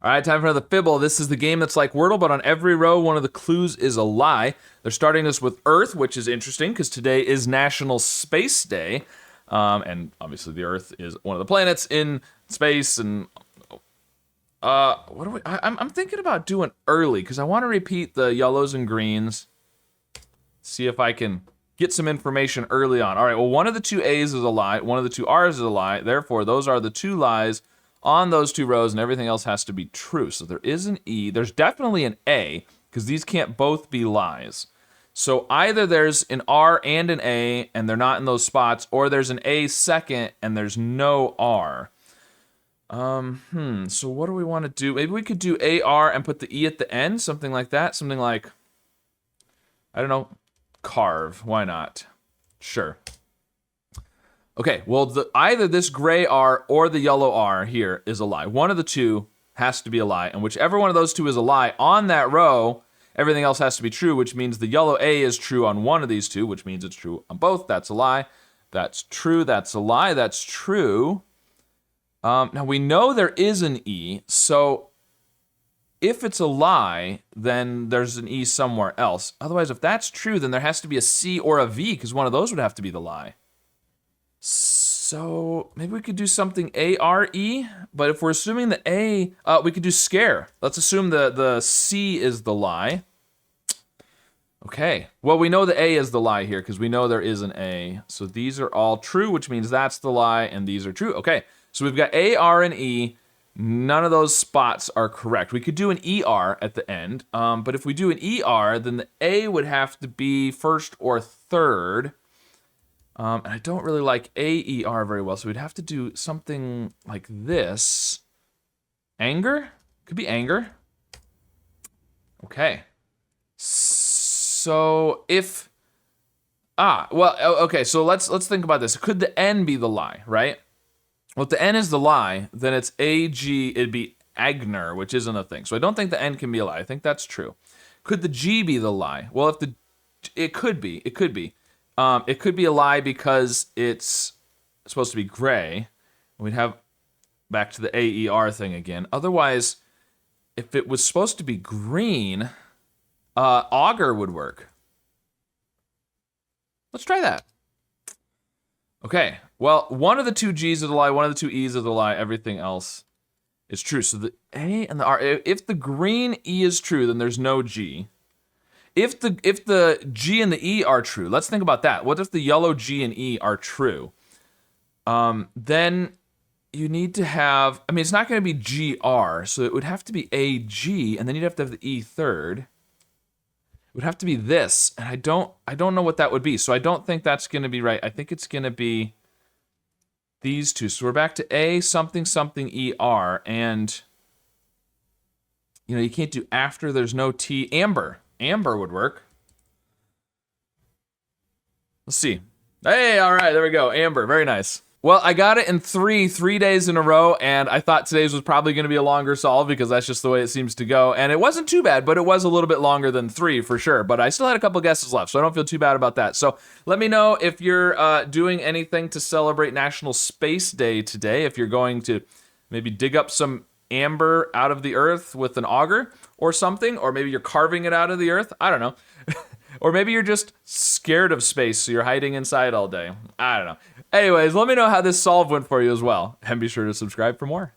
All right, time for another Fibble. This is the game that's like Wordle, but on every row, one of the clues is a lie. They're starting us with Earth, which is interesting because today is National Space Day. And obviously the Earth is one of the planets in space. And what do we? I'm thinking about doing early because I want to repeat the yellows and greens. See if I can get some information early on. All right, well, one of the two A's is a lie. One of the two R's is a lie. Therefore, those are the two lies on those two rows, and everything else has to be true. So there is an E. There's definitely an A, because these can't both be lies. So either there's an R and an A, and they're not in those spots, or there's an A second, and there's no R. So what do we want to do? Maybe we could do AR and put the E at the end, something like that. Something like, I don't know, carve. Why not? Sure. Okay, well, either this gray R or the yellow R here is a lie. One of the two has to be a lie, and whichever one of those two is a lie on that row, everything else has to be true, which means the yellow A is true on one of these two, which means it's true on both. That's a lie. That's true. That's a lie. That's true. Now, we know there is an E, so if it's a lie, then there's an E somewhere else. Otherwise, if that's true, then there has to be a C or a V, because one of those would have to be the lie. So maybe we could do something A-R-E, but if we're assuming the A, we could do scare. Let's assume the C is the lie. Okay, well, we know the A is the lie here because we know there is an A. So these are all true, which means that's the lie, and these are true. Okay, so we've got A, R, and E. None of those spots are correct. We could do an ER at the end, but if we do an ER, then the A would have to be first or third. And I don't really like AER very well, so we'd have to do something like this. Anger? Could be anger. Okay. So if... okay, so let's think about this. Could the N be the lie, right? Well, if the N is the lie, then it's AG, it'd be Agner, which isn't a thing. So I don't think the N can be a lie. I think that's true. Could the G be the lie? Well, it could be. It could be a lie because it's supposed to be gray. We'd have back to the AER thing again. Otherwise, if it was supposed to be green, auger would work. Let's try that. Okay, well, one of the two G's is a lie, one of the two E's is a lie, everything else is true. So the A and the R, if the green E is true, then there's no G. If the G and the E are true, let's think about that. What if the yellow G and E are true? Then you need to have, I mean, it's not going to be GR, so it would have to be AG, and then you'd have to have the E third. It would have to be this, and I don't know what that would be, so I don't think that's going to be right. I think it's going to be these two. So we're back to A something something ER, and you know, you can't do after there's no T. Amber. Amber would work. Let's see. Hey, all right, there we go. Amber, very nice. Well, I got it in three days in a row, and I thought today's was probably going to be a longer solve because that's just the way it seems to go. And it wasn't too bad, but it was a little bit longer than 3 for sure. But I still had a couple guesses left, so I don't feel too bad about that. So let me know if you're doing anything to celebrate National Space Day today, if you're going to maybe dig up some amber out of the earth with an auger or something, or maybe you're carving it out of the earth. I don't know. Or maybe you're just scared of space, so you're hiding inside all day. I don't know. Anyways, let me know how this solve went for you as well. And be sure to subscribe for more.